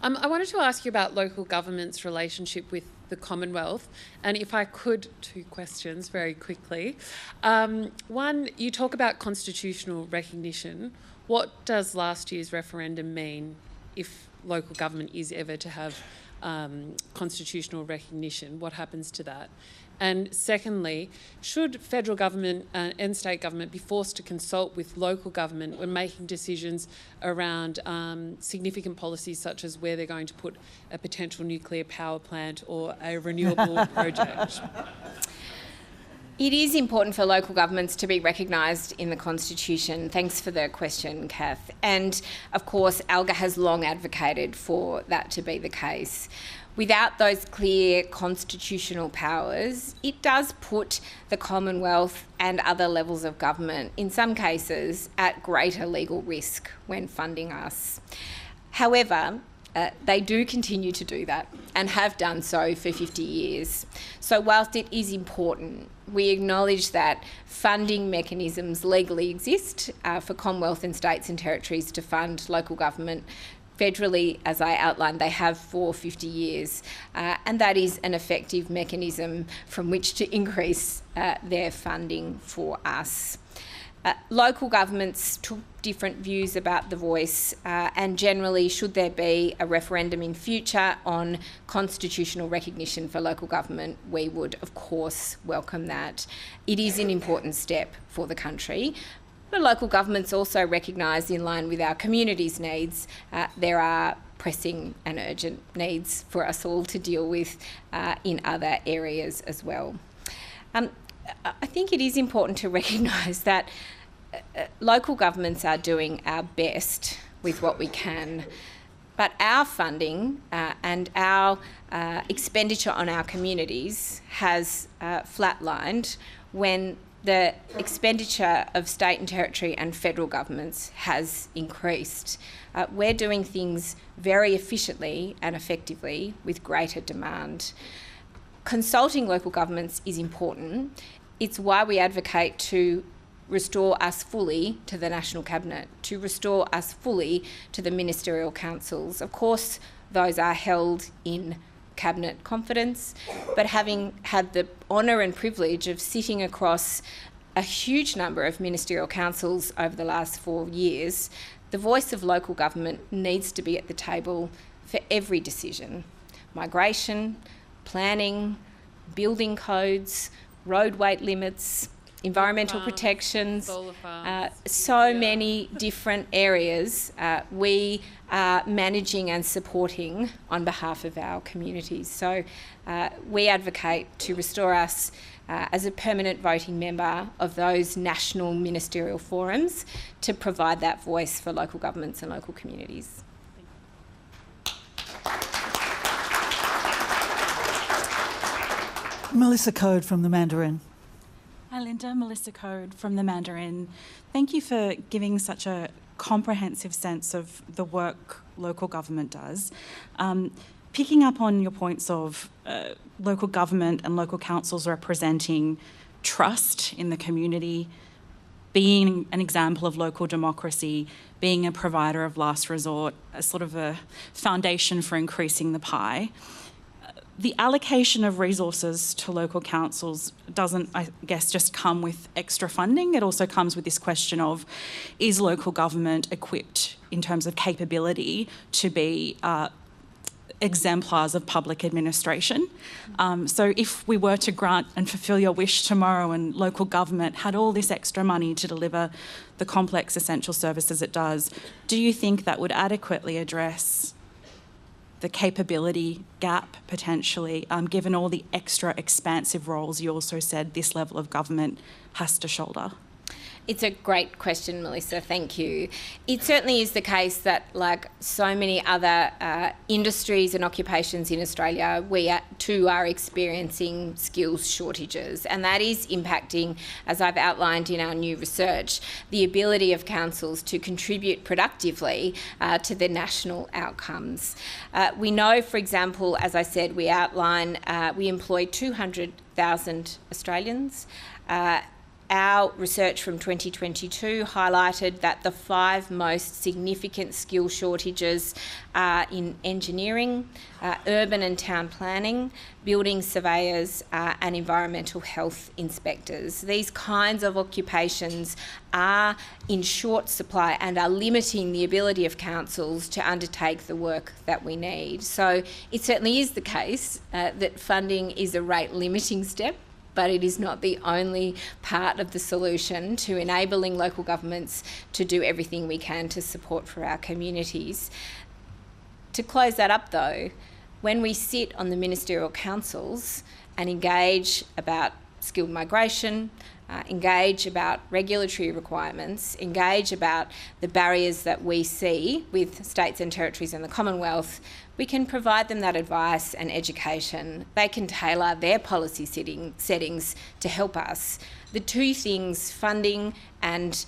I wanted to ask you about local government's relationship with the Commonwealth, and if I could, 2 questions very quickly. One, you talk about constitutional recognition. What does last year's referendum mean if local government is ever to have constitutional recognition? What happens to that? And secondly, should federal government and state government be forced to consult with local government when making decisions around significant policies such as where they're going to put a potential nuclear power plant or a renewable project? It is important for local governments to be recognised in the Constitution. Thanks for the question, Kath. And of course, ALGA has long advocated for that to be the case. Without those clear constitutional powers, it does put the Commonwealth and other levels of government, in some cases, at greater legal risk when funding us. However, they do continue to do that and have done so for 50 years. So whilst it is important, we acknowledge that funding mechanisms legally exist for Commonwealth and states and territories to fund local government. Federally, as I outlined, they have for 50 years, and that is an effective mechanism from which to increase their funding for us. Local governments took different views about the voice, and generally, should there be a referendum in future on constitutional recognition for local government, we would, of course, welcome that. It is an important step for the country. But local governments also recognise, in line with our community's needs, there are pressing and urgent needs for us all to deal with in other areas as well. I think it is important to recognise that local governments are doing our best with what we can, but our funding and our expenditure on our communities has flatlined when the expenditure of state and territory and federal governments has increased. We're doing things very efficiently and effectively with greater demand. Consulting local governments is important. It's why we advocate to restore us fully to the National Cabinet, to restore us fully to the ministerial councils. Of course, those are held in Cabinet confidence, but having had the honour and privilege of sitting across a huge number of ministerial councils over the last 4 years, the voice of local government needs to be at the table for every decision. Migration, planning, building codes, road weight limits, environmental protections, many different areas we are managing and supporting on behalf of our communities. So we advocate to restore us as a permanent voting member of those national ministerial forums to provide that voice for local governments and local communities. Melissa Code from the Mandarin. Hi Linda, Melissa Code from the Mandarin. Thank you for giving such a comprehensive sense of the work local government does. Picking up on your points of local government and local councils representing trust in the community, being an example of local democracy, being a provider of last resort, as sort of a foundation for increasing the pie. The allocation of resources to local councils doesn't, I guess, just come with extra funding. It also comes with this question of, is local government equipped in terms of capability to be exemplars of public administration? So if we were to grant and fulfil your wish tomorrow and local government had all this extra money to deliver the complex essential services it does, do you think that would adequately address the capability gap potentially, given all the extra expansive roles you also said this level of government has to shoulder? It's a great question, Melissa, thank you. It certainly is the case that, like so many other industries and occupations in Australia, we too are experiencing skills shortages, and that is impacting, as I've outlined in our new research, the ability of councils to contribute productively to the national outcomes. We know, for example, as I said, we outline, we employ 200,000 Australians. Our research from 2022 highlighted that the 5 most significant skill shortages are in engineering, urban and town planning, building surveyors and environmental health inspectors. These kinds of occupations are in short supply and are limiting the ability of councils to undertake the work that we need. So it certainly is the case that funding is a rate limiting step, but it is not the only part of the solution to enabling local governments to do everything we can to support for our communities. To close that up though, when we sit on the ministerial councils and engage about skilled migration, engage about regulatory requirements, engage about the barriers that we see with states and territories and the Commonwealth, we can provide them that advice and education. They can tailor their policy settings to help us. The two things, funding and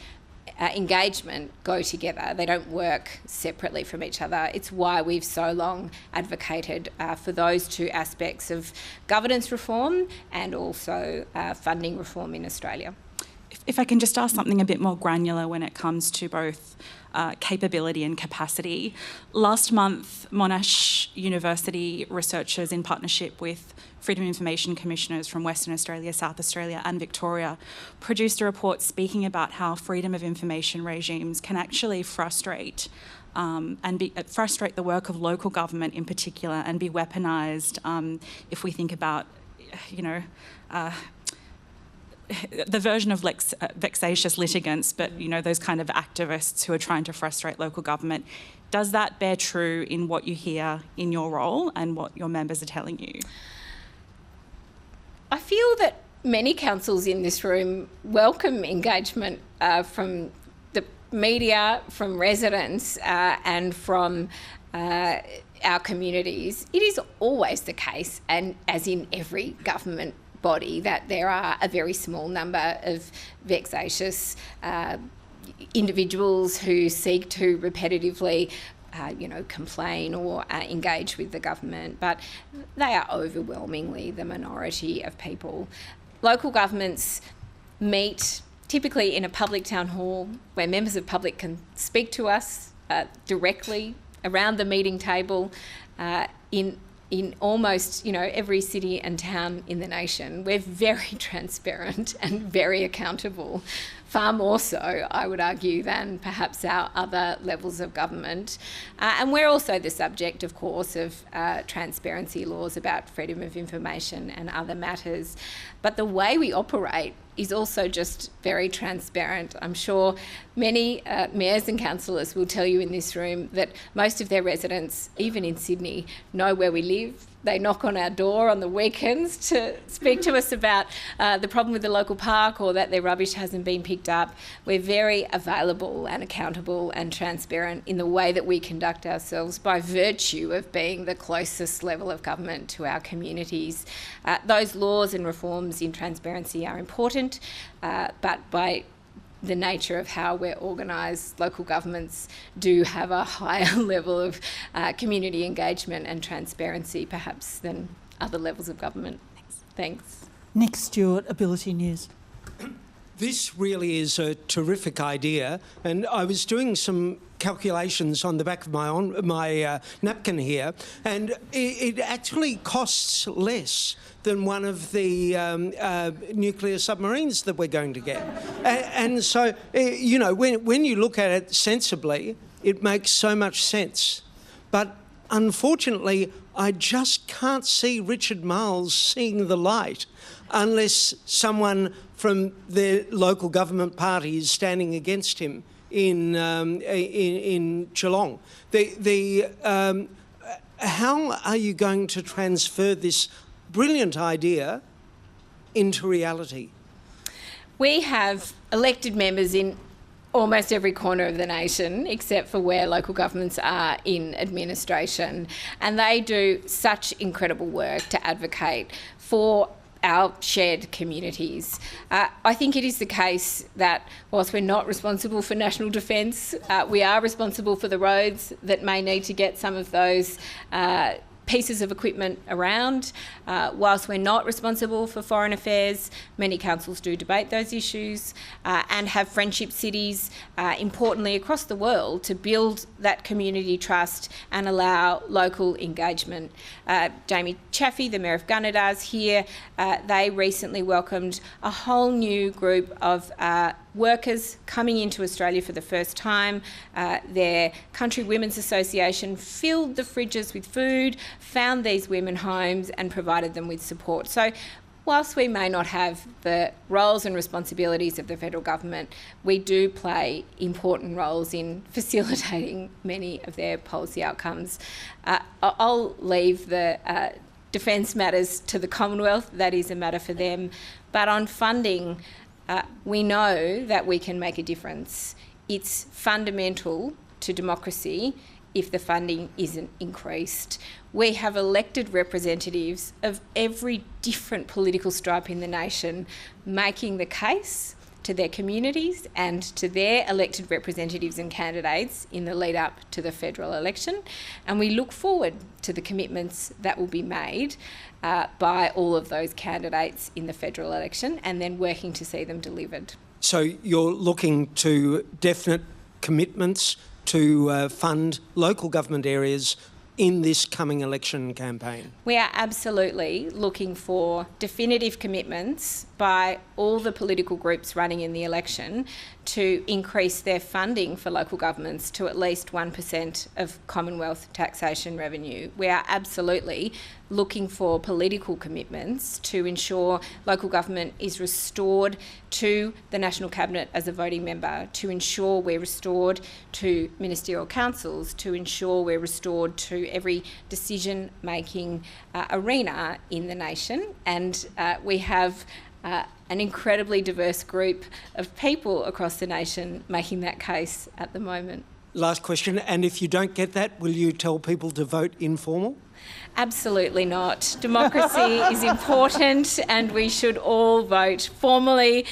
engagement, go together. They don't work separately from each other. It's why we've so long advocated for those two aspects of governance reform and also funding reform in Australia. If I can just ask something a bit more granular when it comes to both capability and capacity. Last month, Monash University researchers in partnership with Freedom of Information Commissioners from Western Australia, South Australia and Victoria produced a report speaking about how freedom of information regimes can actually frustrate frustrate the work of local government in particular and be weaponised if we think about, the version of vexatious litigants, but those kind of activists who are trying to frustrate local government. Does that bear true in what you hear in your role and what your members are telling you? I feel that many councils in this room welcome engagement from the media, from residents and from our communities. It is always the case, and as in every government body, that there are a very small number of vexatious individuals who seek to repetitively complain or engage with the government, but they are overwhelmingly the minority of people. Local governments meet typically in a public town hall where members of public can speak to us directly around the meeting table in almost, every city and town in the nation. We're very transparent and very accountable, far more so, I would argue, than perhaps our other levels of government. And we're also the subject, of course, of transparency laws about freedom of information and other matters. But the way we operate is also just very transparent. I'm sure many mayors and councillors will tell you in this room that most of their residents, even in Sydney, know where we live. They knock on our door on the weekends to speak to us about the problem with the local park or that their rubbish hasn't been picked up. We're very available and accountable and transparent in the way that we conduct ourselves by virtue of being the closest level of government to our communities. Those laws and reforms in transparency are important, but by the nature of how we're organised, local governments do have a higher level of community engagement and transparency perhaps than other levels of government. Thanks. Nick Stewart, Ability News. This really is a terrific idea, and I was doing some calculations on the back of my napkin here, and it actually costs less than one of the nuclear submarines that we're going to get. And so, you know, when you look at it sensibly, it makes so much sense. But unfortunately, I just can't see Richard Marles seeing the light unless someone from the local government party is standing against him in Geelong. How are you going to transfer this brilliant idea into reality? We have elected members in almost every corner of the nation, except for where local governments are in administration. And they do such incredible work to advocate for our shared communities. I think it is the case that whilst we're not responsible for national defence, we are responsible for the roads that may need to get some of those pieces of equipment around. Whilst we're not responsible for foreign affairs, many councils do debate those issues and have friendship cities, importantly across the world, to build that community trust and allow local engagement. Jamie Chaffey, the Mayor of Gunnedah, here, they recently welcomed a whole new group of workers coming into Australia for the first time. Their Country Women's Association filled the fridges with food, found these women homes and provided them with support. So whilst we may not have the roles and responsibilities of the federal government, we do play important roles in facilitating many of their policy outcomes. I'll leave the defence matters to the Commonwealth. That is a matter for them. But on funding, we know that we can make a difference. It's fundamental to democracy if the funding isn't increased. We have elected representatives of every different political stripe in the nation making the case to their communities and to their elected representatives and candidates in the lead up to the federal election. And we look forward to the commitments that will be made by all of those candidates in the federal election and then working to see them delivered. So you're looking to definite commitments to fund local government areas in this coming election campaign? We are absolutely looking for definitive commitments by all the political groups running in the election to increase their funding for local governments to at least 1% of Commonwealth taxation revenue. We are absolutely looking for political commitments to ensure local government is restored to the National Cabinet as a voting member, to ensure we're restored to ministerial councils, to ensure we're restored to every decision-making arena in the nation. And we have an incredibly diverse group of people across the nation making that case at the moment. Last question, and if you don't get that, will you tell people to vote informal? Absolutely not. Democracy is important and we should all vote formally.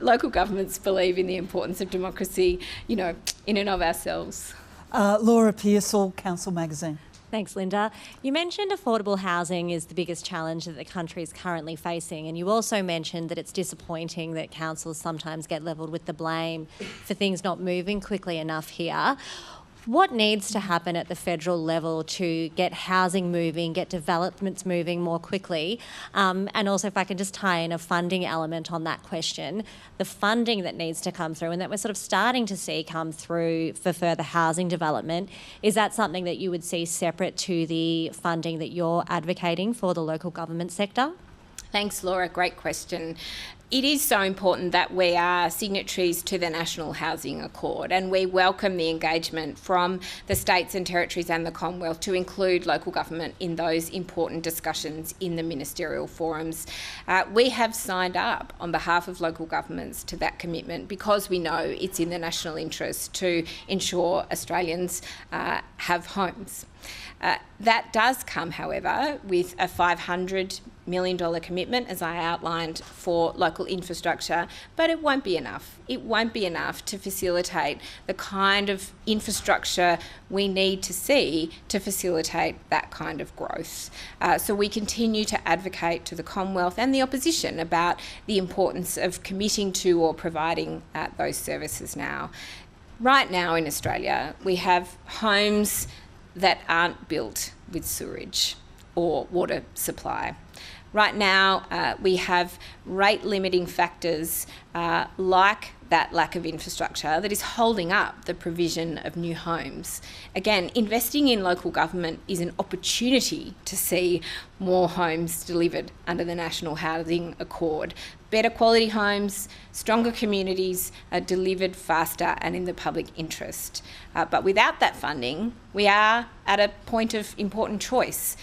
Local governments believe in the importance of democracy, you know, in and of ourselves. Laura Pearsall, Council Magazine. Thanks, Linda. You mentioned affordable housing is the biggest challenge that the country is currently facing, and you also mentioned that it's disappointing that councils sometimes get levelled with the blame for things not moving quickly enough here. What needs to happen at the federal level to get housing moving, get developments moving more quickly? And also, if I can just tie in a funding element on that question, the funding that needs to come through and that we're sort of starting to see come through for further housing development, is that something that you would see separate to the funding that you're advocating for the local government sector? Thanks, Laura. Great question. It is so important that we are signatories to the National Housing Accord, and we welcome the engagement from the states and territories and the Commonwealth to include local government in those important discussions in the ministerial forums. We have signed up on behalf of local governments to that commitment because we know it's in the national interest to ensure Australians have homes. That does come, however, with a $500 million commitment, as I outlined, for local infrastructure, but it won't be enough. It won't be enough to facilitate the kind of infrastructure we need to see to facilitate that kind of growth. So we continue to advocate to the Commonwealth and the opposition about the importance of committing to or providing those services now. Right now in Australia, we have homes that aren't built with sewerage or water supply. Right now, we have rate-limiting factors like that lack of infrastructure that is holding up the provision of new homes. Again, investing in local government is an opportunity to see more homes delivered under the National Housing Accord. Better quality homes, stronger communities are delivered faster and in the public interest. But without that funding, we are at a point of important choice.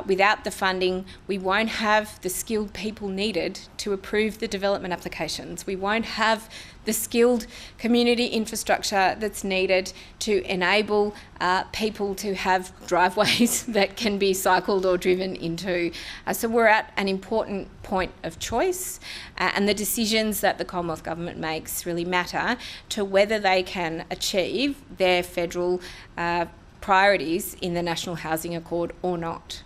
Without the funding, we won't have the skilled people needed to approve the development applications. We won't have the skilled community infrastructure that's needed to enable people to have driveways that can be cycled or driven into. So we're at an important point of choice, and the decisions that the Commonwealth Government makes really matter to whether they can achieve their federal priorities in the National Housing Accord or not.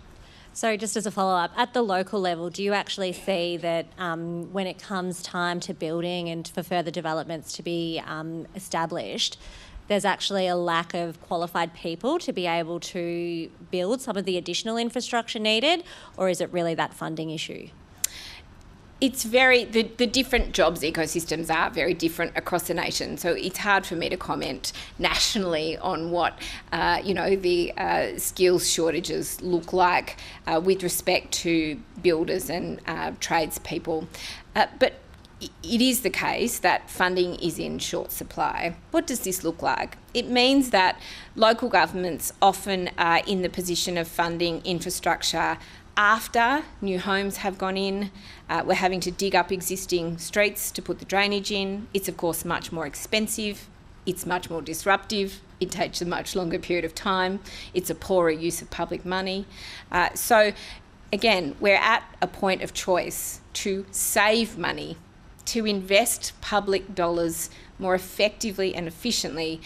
So just as a follow-up, at the local level, do you actually see that when it comes time to building and for further developments to be established, there's actually a lack of qualified people to be able to build some of the additional infrastructure needed, or is it really that funding issue? It's the different jobs ecosystems are very different across the nation, so it's hard for me to comment nationally on what the skills shortages look like with respect to builders and tradespeople. But it is the case that funding is in short supply. What does this look like? It means that local governments often are in the position of funding infrastructure after new homes have gone in. We're having to dig up existing streets to put the drainage in. It's of course much more expensive. It's much more disruptive. It takes a much longer period of time. It's a poorer use of public money. So again, we're at a point of choice to save money, to invest public dollars more effectively and efficiently,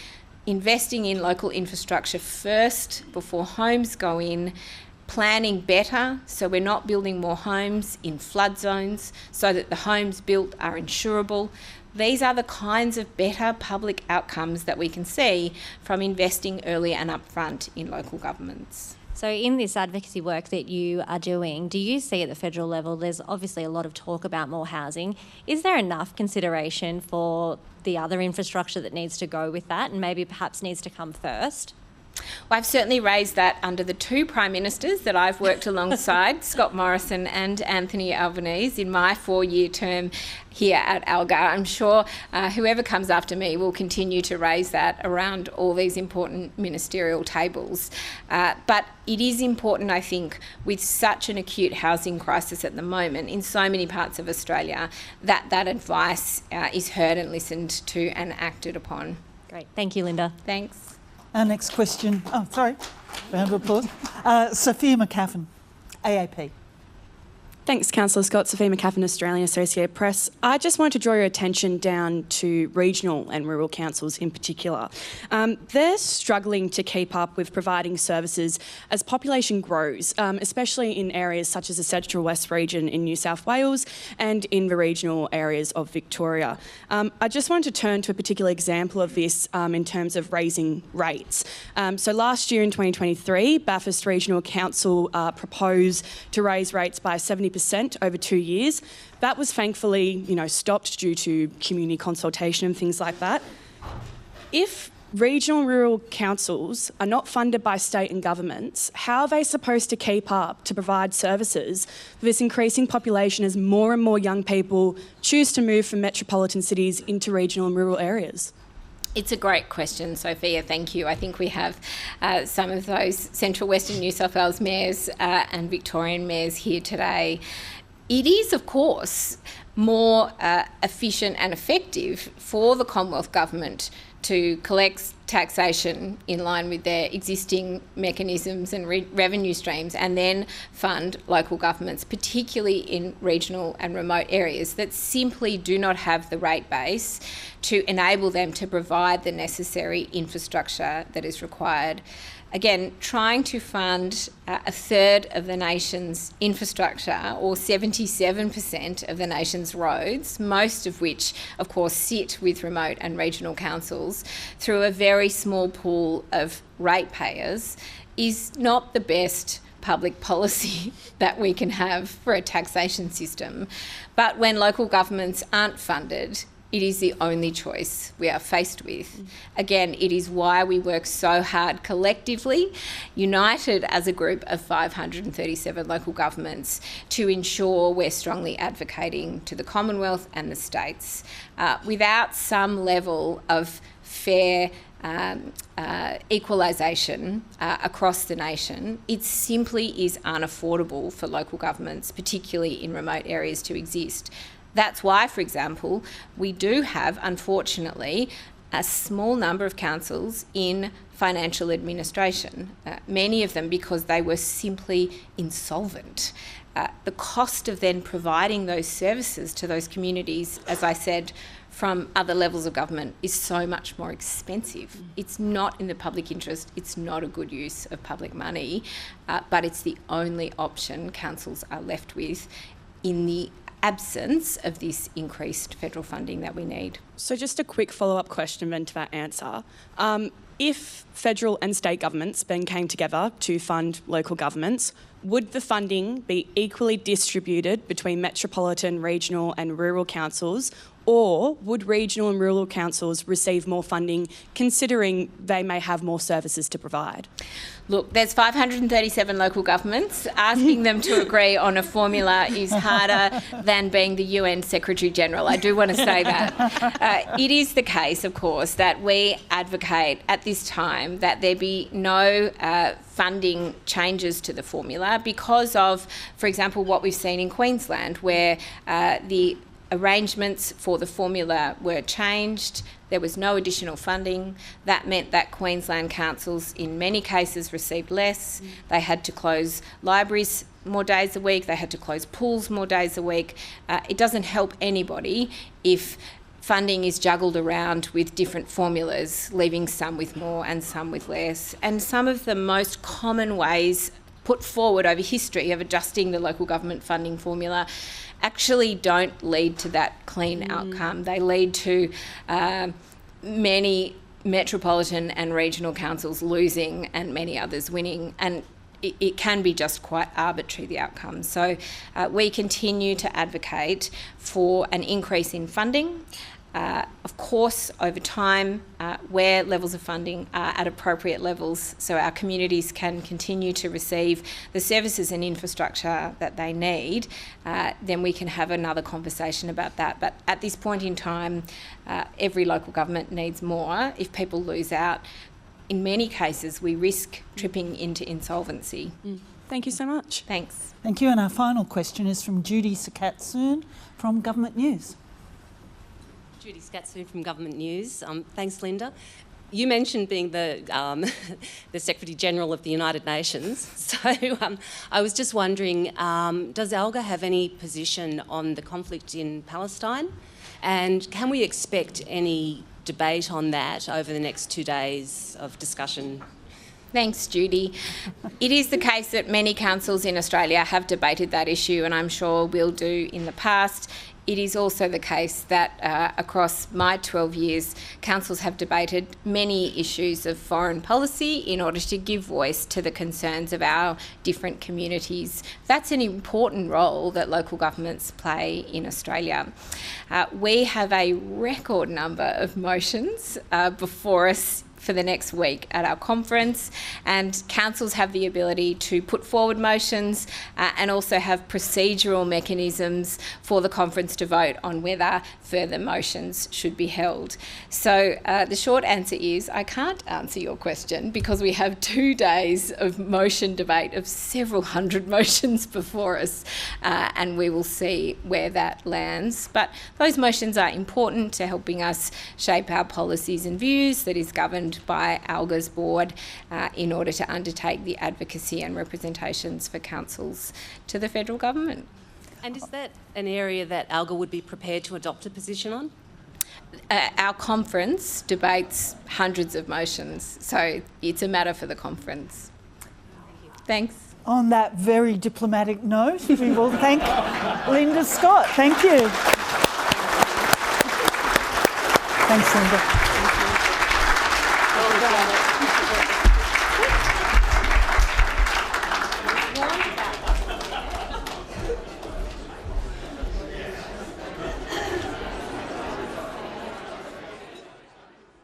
investing in local infrastructure first before homes go in, planning better so we're not building more homes in flood zones so that the homes built are insurable. These are the kinds of better public outcomes that we can see from investing early and upfront in local governments. So in this advocacy work that you are doing, do you see at the federal level, there's obviously a lot of talk about more housing. Is there enough consideration for the other infrastructure that needs to go with that and maybe perhaps needs to come first? Well, I've certainly raised that under the two Prime Ministers that I've worked alongside, Scott Morrison and Anthony Albanese, in my 4-year term here at ALGA. I'm sure whoever comes after me will continue to raise that around all these important ministerial tables. But it is important, I think, with such an acute housing crisis at the moment in so many parts of Australia, that that advice is heard and listened to and acted upon. Great. Thank you, Linda. Thanks. Our next question. Oh, sorry. Round of applause. Sophia McCaffin, AAP. Thanks, Councillor Scott. Sophia McCaffin, Australian Associated Press. I just wanted to draw your attention down to regional and rural councils in particular. They're struggling to keep up with providing services as population grows, especially in areas such as the Central West region in New South Wales and in the regional areas of Victoria. I just wanted to turn to a particular example of this in terms of raising rates. So last year in 2023, Bathurst Regional Council proposed to raise rates by 70% over 2 years. That was thankfully, stopped due to community consultation and things like that. If regional and rural councils are not funded by state and governments, how are they supposed to keep up to provide services for this increasing population as more and more young people choose to move from metropolitan cities into regional and rural areas? It's a great question, Sophia. Thank you. I think we have some of those Central Western New South Wales mayors and Victorian mayors here today. It is, of course, more efficient and effective for the Commonwealth Government to collect taxation in line with their existing mechanisms and revenue streams, and then fund local governments, particularly in regional and remote areas that simply do not have the rate base to enable them to provide the necessary infrastructure that is required. Again, trying to fund a third of the nation's infrastructure, or 77% of the nation's roads, most of which, of course, sit with remote and regional councils, through a very small pool of ratepayers, is not the best public policy that we can have for a taxation system. But when local governments aren't funded, it is the only choice we are faced with. Again, it is why we work so hard collectively, united as a group of 537 local governments, to ensure we're strongly advocating to the Commonwealth and the states. Without some level of fair equalisation across the nation, it simply is unaffordable for local governments, particularly in remote areas, to exist. That's why, for example, we do have, unfortunately, a small number of councils in financial administration, many of them because they were simply insolvent. The cost of then providing those services to those communities, as I said, from other levels of government, is so much more expensive. It's not in the public interest, it's not a good use of public money, but it's the only option councils are left with in the absence of this increased federal funding that we need. So just a quick follow-up question then to that answer. If federal and state governments then came together to fund local governments, would the funding be equally distributed between metropolitan, regional and rural councils, or would regional and rural councils receive more funding considering they may have more services to provide? Look, there's 537 local governments. Asking them to agree on a formula is harder than being the UN Secretary-General. I do want to say that. It is the case, of course, that we advocate at this time that there be no funding changes to the formula because of, for example, what we've seen in Queensland, where the arrangements for the formula were changed. There was no additional funding. That meant that Queensland councils in many cases received less. They had to close libraries more days a week. They had to close pools more days a week. It doesn't help anybody if funding is juggled around with different formulas, leaving some with more and some with less. And some of the most common ways put forward over history of adjusting the local government funding formula actually don't lead to that clean outcome. They lead to many metropolitan and regional councils losing and many others winning, and it can be just quite arbitrary, the outcome. So we continue to advocate for an increase in funding. Of course, over time, where levels of funding are at appropriate levels so our communities can continue to receive the services and infrastructure that they need, then we can have another conversation about that. But at this point in time, every local government needs more. If people lose out, in many cases, we risk tripping into insolvency. Thank you so much. Thanks. Thank you. And our final question is from Judy Scott from Government News. Judy Scatsoon from Government News. Thanks, Linda. You mentioned being the Secretary-General of the United Nations. So I was just wondering, does ALGA have any position on the conflict in Palestine? And can we expect any debate on that over the next 2 days of discussion? Thanks, Judy. It is the case that many councils in Australia have debated that issue, and I'm sure will do in the past. It is also the case that across my 12 years, councils have debated many issues of foreign policy in order to give voice to the concerns of our different communities. That's an important role that local governments play in Australia. We have a record number of motions before us for the next week at our conference, and councils have the ability to put forward motions and also have procedural mechanisms for the conference to vote on whether further motions should be held. So the short answer is I can't answer your question because we have 2 days of motion debate of several hundred motions before us, and we will see where that lands. But those motions are important to helping us shape our policies and views that is governed by ALGA's board in order to undertake the advocacy and representations for councils to the federal government. And is that an area that ALGA would be prepared to adopt a position on? Our conference debates hundreds of motions, so it's a matter for the conference. Thanks. On that very diplomatic note, we will thank Linda Scott. Thank you. Thanks, Linda.